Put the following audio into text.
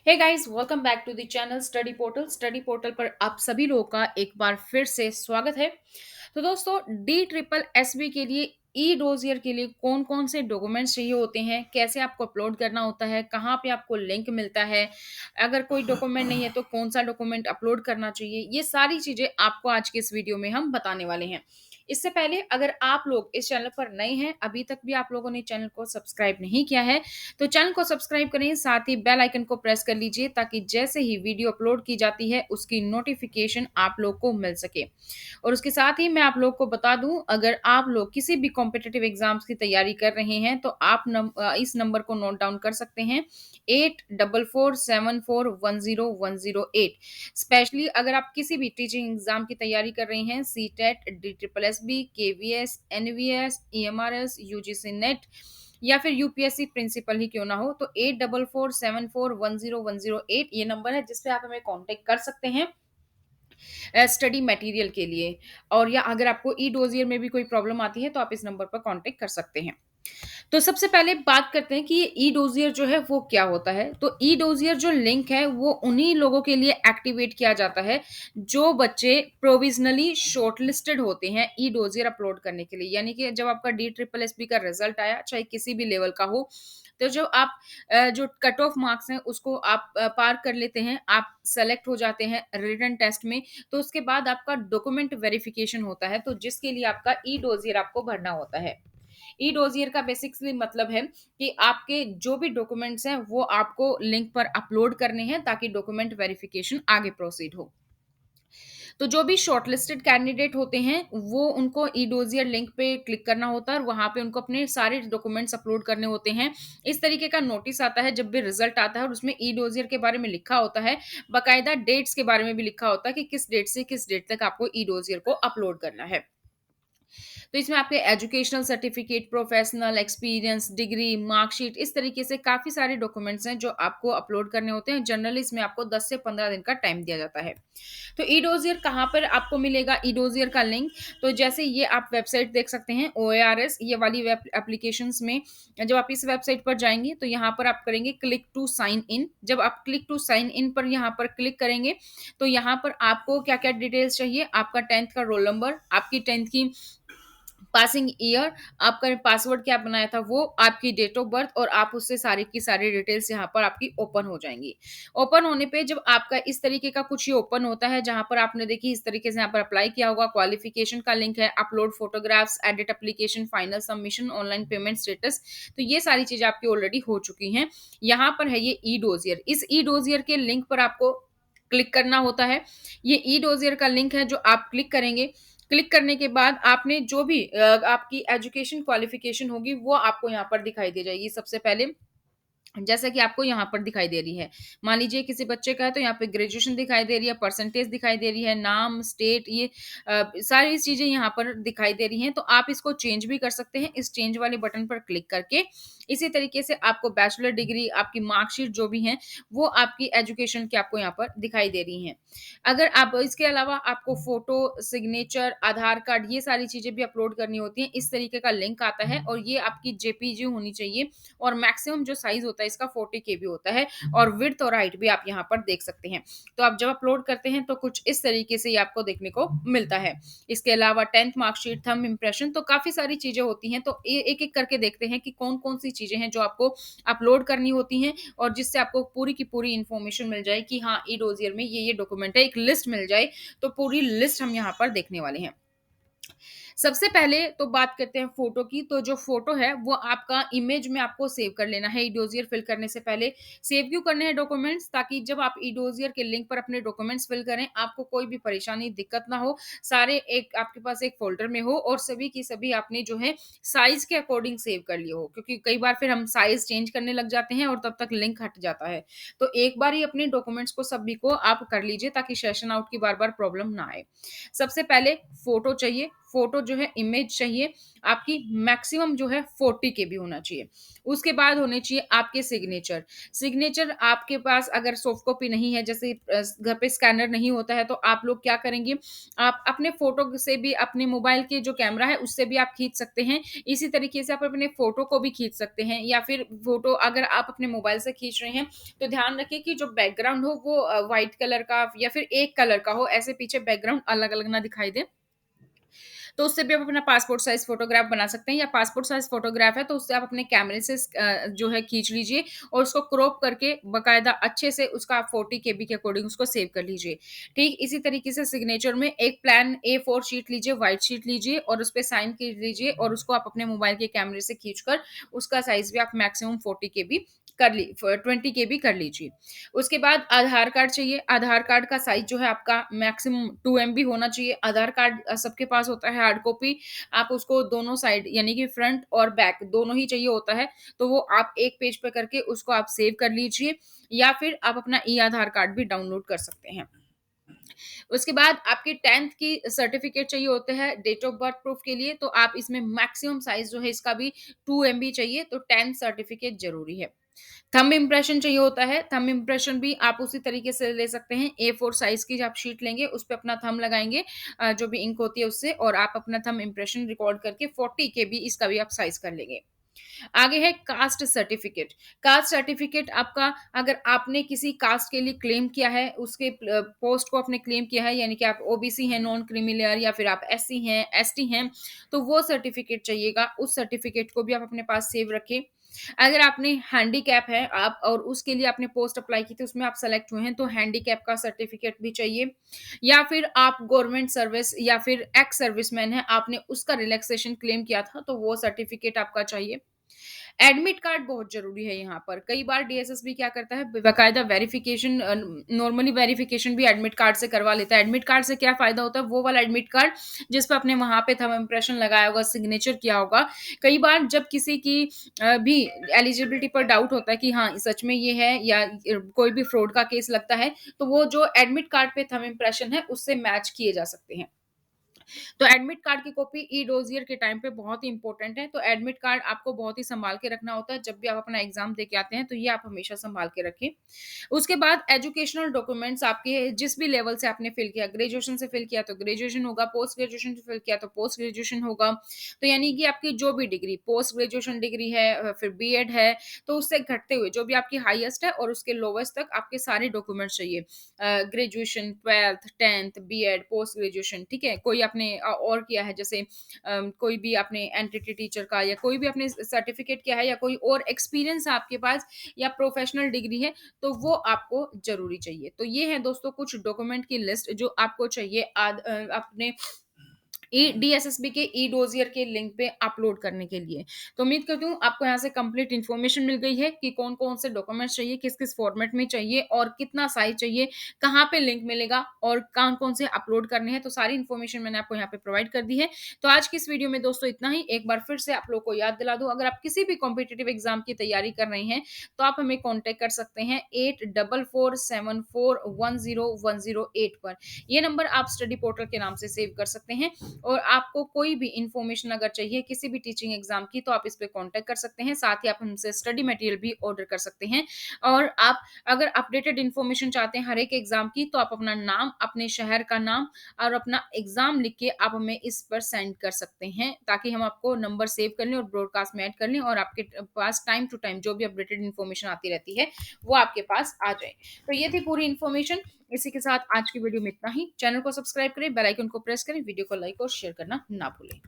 Hey guys, welcome back to the channel study portal पर आप सभी लोगों का एक बार फिर से स्वागत है। तो दोस्तों, डी ट्रिपल एस बी के लिए ई डोजियर के लिए कौन कौन से डॉक्यूमेंट्स चाहिए होते हैं, कैसे आपको अपलोड करना होता है, कहाँ पे आपको लिंक मिलता है, अगर कोई डॉक्यूमेंट नहीं है तो कौन सा डॉक्यूमेंट अपलोड करना चाहिए, ये सारी चीज़ें आपको आज के इस वीडियो में हम बताने वाले हैं। इससे पहले अगर आप लोग इस चैनल पर नए हैं, अभी तक भी आप लोगों ने चैनल को सब्सक्राइब नहीं किया है, तो चैनल को सब्सक्राइब करें, साथ ही बेल आइकन को प्रेस कर लीजिए ताकि जैसे ही वीडियो अपलोड की जाती है उसकी नोटिफिकेशन आप लोग को मिल सके। और उसके साथ ही मैं आप लोग को बता दूं, अगर आप लोग किसी भी कॉम्पिटिटिव एग्जाम्स की तैयारी कर रहे हैं तो आप इस नंबर को नोट डाउन कर सकते हैं, 8447410108। स्पेशली अगर आप किसी भी टीचिंग एग्जाम की तैयारी कर रहे हैं, C TET, D triple S B, KVS, NVS, EMRS, UGC NET या फिर यूपीएससी प्रिंसिपल ही क्यों ना हो, तो 8447410108 ये नंबर है जिस पे आप हमें कांटेक्ट कर सकते हैं स्टडी मटेरियल के लिए। और या अगर आपको ई डोजियर में भी कोई प्रॉब्लम आती है तो आप इस नंबर पर कांटेक्ट कर सकते हैं। तो सबसे पहले बात करते हैं कि ये ई डोजियर जो है वो क्या होता है। तो ई डोजियर जो लिंक है वो उन्हीं लोगों के लिए एक्टिवेट किया जाता है जो बच्चे प्रोविजनली शॉर्टलिस्टेड होते हैं ई डोजियर अपलोड करने के लिए। यानी कि जब आपका डी ट्रिपल एस बी का रिजल्ट आया, चाहे किसी भी लेवल का हो, तो जो आप जो कट ऑफ मार्क्स हैं उसको आप पार कर लेते हैं, आप सेलेक्ट हो जाते हैं रिटन टेस्ट में, तो उसके बाद आपका डॉक्यूमेंट वेरिफिकेशन होता है, तो जिसके लिए आपका ई डोजियर आपको भरना होता है। ई डोजियर का बेसिकली मतलब है कि आपके जो भी डॉक्यूमेंट्स हैं वो आपको लिंक पर अपलोड करने हैं ताकि डॉक्यूमेंट वेरिफिकेशन आगे प्रोसीड हो। तो जो भी शॉर्टलिस्टेड कैंडिडेट होते हैं वो उनको ई डोजियर लिंक पे क्लिक करना होता है और वहां पे उनको अपने सारे डॉक्यूमेंट्स अपलोड करने होते हैं। इस तरीके का नोटिस आता है जब भी रिजल्ट आता है और उसमें ई डोजियर के बारे में लिखा होता है, बाकायदा डेट्स के बारे में भी लिखा होता है कि किस डेट से किस डेट तक आपको ई डोजियर को अपलोड करना है। तो इसमें आपके educational certificate, professional experience, degree, marksheet, इस तरीके से काफ़ी सारे डॉक्यूमेंट्स हैं जो आपको अपलोड करने होते हैं। जनरली इसमें आपको 10 से 15 दिन का टाइम दिया जाता है। तो ई डोजियर कहाँ पर आपको मिलेगा, ई डोजियर का लिंक? तो जैसे ये आप वेबसाइट देख सकते हैं ओएआरएस, ये वाली वेब एप्लीकेशंस में जब आप इस वेबसाइट पर जाएंगे तो यहाँ पर आप करेंगे क्लिक टू साइन इन। जब आप क्लिक टू साइन इन पर यहाँ पर क्लिक करेंगे तो यहाँ पर आपको क्या क्या डिटेल्स चाहिए, आपका टेंथ का रोल नंबर, आपकी टेंथ की पासिंग ईयर, आपका पासवर्ड क्या बनाया था वो, आपकी डेट ऑफ बर्थ, और आप उससे सारी की सारी डिटेल्स यहाँ पर आपकी ओपन हो जाएंगी। ओपन होने पे जब आपका इस तरीके का कुछ ये ओपन होता है जहां पर आपने देखी इस तरीके से यहाँ पर अप्लाई किया होगा, क्वालिफिकेशन का लिंक है, upload photographs, edit application, final submission, online payment status, तो ये सारी चीजें आपकी ऑलरेडी हो चुकी हैं। यहाँ पर है ये ई डोजियर, इस ई डोजियर के लिंक पर आपको क्लिक करना होता है। ये ई डोजियर का लिंक है जो आप क्लिक करेंगे। क्लिक करने के बाद आपने जो भी आपकी एजुकेशन क्वालिफिकेशन होगी वो आपको यहाँ पर दिखाई दे जाएगी सबसे पहले, जैसा कि आपको यहाँ पर दिखाई दे रही है। मान लीजिए किसी बच्चे का है तो यहाँ पे ग्रेजुएशन दिखाई दे रही है, परसेंटेज दिखाई दे रही है, नाम, स्टेट, ये सारी चीज़ें यहाँ पर दिखाई दे रही हैं। तो आप इसको चेंज भी कर सकते हैं इस चेंज वाले बटन पर क्लिक करके। इसी तरीके से आपको बैचलर डिग्री, आपकी मार्कशीट जो भी हैं, वो आपकी एजुकेशन की आपको यहाँ पर दिखाई दे रही हैं। अगर आप इसके अलावा आपको फ़ोटो, सिग्नेचर, आधार कार्ड, ये सारी चीज़ें भी अपलोड करनी होती हैं। इस तरीके का लिंक आता है और ये आपकी जेपीजी होनी चाहिए और मैक्सिमम जो साइज़ होता है इसका 40 केबी होता है और विड्थ और हाइट भी आप यहाँ पर देख सकते हैं। तो आप जब अपलोड करते हैं तो कुछ इस तरीके से ये आपको देखने को मिलता है। इसके अलावा 10th मार्कशीट, थंब इम्प्रेशन, तो काफ़ी सारी चीज़ें होती हैं। तो ए एक-एक करके देखते हैं कि कौन-कौन सी चीज़ें हैं जो आपको अपलोड करनी होती हैं और जिससे आपको पूरी की पूरी इन्फॉर्मेशन मिल जाए कि हाँ, ई डोज़ियर में ये डॉक्यूमेंट है, एक लिस्ट मिल जाए। तो पूरी लिस्ट हम यहाँ पर देखने वाले हैं। सबसे पहले तो बात करते हैं फ़ोटो की, तो जो फ़ोटो है वो आपका इमेज में आपको सेव कर लेना है ई-डोज़ियर फिल करने से पहले। सेव क्यों करने हैं डॉक्यूमेंट्स? ताकि जब आप ई-डोज़ियर के लिंक पर अपने डॉक्यूमेंट्स फिल करें, आपको कोई भी परेशानी, दिक्कत ना हो। सारे एक आपके पास एक फ़ोल्डर में हो और सभी की सभी आपने जो है साइज़ के अकॉर्डिंग सेव कर लिए हो, क्योंकि कई बार फिर हम साइज़ चेंज करने लग जाते हैं और तब तक लिंक हट जाता है। तो एक बार ही अपने डॉक्यूमेंट्स को सभी को आप कर लीजिए ताकि सेशन आउट की बार-बार प्रॉब्लम ना आए। सबसे पहले फ़ोटो चाहिए। फ़ोटो जो है इमेज चाहिए आपकी मैक्सिमम जो है 40 केबी होना चाहिए। उसके बाद होने चाहिए आपके सिग्नेचर। सिग्नेचर आपके पास अगर सॉफ्ट कॉपी नहीं है, जैसे घर पे स्कैनर नहीं होता है, तो आप लोग क्या करेंगे, आप अपने फ़ोटो से भी अपने मोबाइल के जो कैमरा है उससे भी आप खींच सकते हैं। इसी तरीके से आप अपने फ़ोटो को भी खींच सकते हैं, या फिर फ़ोटो अगर आप अपने मोबाइल से खींच रहे हैं, तो ध्यान रखिए कि जो बैकग्राउंड हो वो व्हाइट कलर का या फिर एक कलर का हो, ऐसे पीछे बैकग्राउंड अलग-अलग ना दिखाई दे। तो उससे भी आप अपना पासपोर्ट साइज़ फ़ोटोग्राफ बना सकते हैं, या पासपोर्ट साइज़ फ़ोटोग्राफ है तो उससे आप अपने कैमरे से जो है खींच लीजिए और उसको क्रॉप करके बाकायदा अच्छे से उसका आप 40 केबी के अकॉर्डिंग उसको सेव कर लीजिए। ठीक इसी तरीके से सिग्नेचर में एक प्लान A4 शीट लीजिए, व्हाइट शीट लीजिए और उसपे साइन कर लीजिए और उसको आप अपने मोबाइल के कैमरे से खींचकर उसका साइज़ भी आप मैक्सिमम 40 केबी कर ली फ 20 केबी कर लीजिए। उसके बाद आधार कार्ड चाहिए। आधार कार्ड का साइज़ जो है आपका मैक्सिमम 2 एमबी होना चाहिए। आधार कार्ड सबके पास होता है हार्ड कॉपी। आप उसको दोनों साइड यानी कि फ्रंट और बैक दोनों ही चाहिए होता है। तो वो आप एक पेज पे करके उसको आप सेव कर लीजिए, या फिर आप अपना ई-आधार कार्ड भी डाउनलोड कर सकते हैं। उसके बाद आपकी 10th की सर्टिफिकेट चाहिए होते हैं डेट ऑफ बर्थ प्रूफ के लिए, तो आप इसमें मैक्सिमम साइज़ जो है इसका भी 2 एमबी चाहिए, तो 10th सर्टिफिकेट ज़रूरी है। थंब इम्प्रेशन चाहिए होता है। थंब इम्प्रेशन भी आप उसी तरीके से ले सकते हैं। A4 साइज़ की आप शीट लेंगे, उस पे अपना थंब लगाएँगे, जो भी इंक होती है उससे, और आप अपना थंब इम्प्रेशन रिकॉर्ड करके 40 केबी इसका भी आप साइज़ कर लेंगे। आगे है कास्ट सर्टिफिकेट। कास्ट सर्टिफिकेट आपका, अगर आपने किसी कास्ट के लिए क्लेम किया है, उसके पोस्ट को आपने क्लेम किया है, यानी कि आप ओबीसी हैं, नॉन क्रीमी लेयर, या फिर आप एससी हैं, एसटी हैं, तो वो सर्टिफिकेट चाहिएगा। उस सर्टिफिकेट को भी आप अपने पास सेव रखें। अगर आपने हैंडीकैप है आप और उसके लिए आपने पोस्ट अप्लाई की थी, उसमें आप सेलेक्ट हुए हैं, तो हैंडीकैप का सर्टिफिकेट भी चाहिए। या फिर आप गवर्नमेंट सर्विस या फिर एक्स सर्विसमैन हैं, आपने उसका रिलैक्सेशन क्लेम किया था, तो वो सर्टिफिकेट आपका चाहिए। एडमिट कार्ड बहुत ज़रूरी है यहाँ पर। कई बार डीएसएसबी क्या करता है, बाकायदा वेरिफ़िकेशन नॉर्मली वेरिफ़िकेशन भी एडमिट कार्ड से करवा लेता है। एडमिट कार्ड से क्या फ़ायदा होता है, वो वाला एडमिट कार्ड जिस पे आपने वहाँ पे थंब इम्प्रेशन लगाया होगा, सिग्नेचर किया होगा। कई बार जब किसी की भी एलिजिबिलिटी पर डाउट होता है कि हाँ, सच में ये है या कोई भी फ्रॉड का केस लगता है, तो वो जो एडमिट कार्ड पे थंब इम्प्रेशन है, उससे मैच किए जा सकते हैं। तो एडमिट कार्ड की कॉपी ई डोज़ियर के टाइम पे बहुत ही इंपॉर्टेंट है। तो एडमिट कार्ड आपको बहुत ही सँभाल के रखना होता है। जब भी आप अपना एग्ज़ाम दे के आते हैं, तो ये आप हमेशा सँभाल के रखें। उसके बाद एजुकेशनल डॉक्यूमेंट्स आपके जिस भी लेवल से आपने फिल किया, ग्रेजुएशन से फिल किया तो ग्रेजुएशन होगा, पोस्ट ग्रेजुएशन से फिल किया तो पोस्ट ग्रेजुएशन होगा। तो यानी कि आपकी जो भी डिग्री, पोस्ट ग्रेजुएशन डिग्री है, फिर बीएड है, तो उससे घटते हुए जो भी आपकी हाईएस्ट है और उसके लोवेस्ट तक आपके सारे डॉक्यूमेंट्स चाहिए। Graduation, 12th, 10th, BEd, post graduation, ठीक है? कोई आपने और किया है, जैसे कोई भी आपने एनटीटी टीचर का या कोई भी आपने सर्टिफिकेट किया है, या कोई और एक्सपीरियंस है आपके पास, या प्रोफेशनल डिग्री है, तो वो आपको ज़रूरी चाहिए। तो ये है दोस्तों कुछ डॉक्यूमेंट की लिस्ट जो आपको चाहिए अपने डीएसएसबी के ई डोजियर के लिंक पे अपलोड करने के लिए। तो उम्मीद करती हूँ आपको यहाँ से कंप्लीट इन्फॉर्मेशन मिल गई है कि कौन-कौन से डॉक्यूमेंट्स चाहिए, किस-किस फॉर्मेट में चाहिए और कितना साइज़ चाहिए, कहाँ पे लिंक मिलेगा और कौन-कौन से अपलोड करने हैं। तो सारी इन्फॉर्मेशन मैंने आपको यहाँ पे प्रोवाइड कर दी है। तो आज की इस वीडियो में दोस्तों इतना ही। एक बार फिर से आप लोग को याद दिला दूँ, अगर आप किसी भी कॉम्पिटिटिव एग्ज़ाम की तैयारी कर रहे हैं, तो आप हमें कॉन्टैक्ट कर सकते हैं 8447410108 पर। ये नंबर आप स्टडी पोर्टल के नाम से सेव कर सकते हैं। और आपको कोई भी इन्फॉर्मेशन अगर चाहिए किसी भी टीचिंग एग्जाम की, तो आप इस पे कांटेक्ट कर सकते हैं। साथ ही आप हमसे स्टडी मटेरियल भी ऑर्डर कर सकते हैं। और आप अगर अपडेटेड इन्फॉर्मेशन चाहते हैं हर एक एग्जाम की, तो आप अपना नाम, अपने शहर का नाम और अपना एग्जाम लिख के आप हमें इस पर सेंड कर सकते हैं, ताकि हम आपको नंबर सेव कर लें और ब्रॉडकास्ट में ऐड कर लें और आपके पास टाइम टू टाइम जो भी अपडेटेड इन्फॉर्मेशन आती रहती है वो आपके पास आ जाए। तो ये थी पूरी इन्फॉर्मेशन। इसी के साथ आज की वीडियो में इतना ही। चैनल को सब्सक्राइब करें, बेल आइकन को प्रेस करें, वीडियो को लाइक और शेयर करना ना भूलें।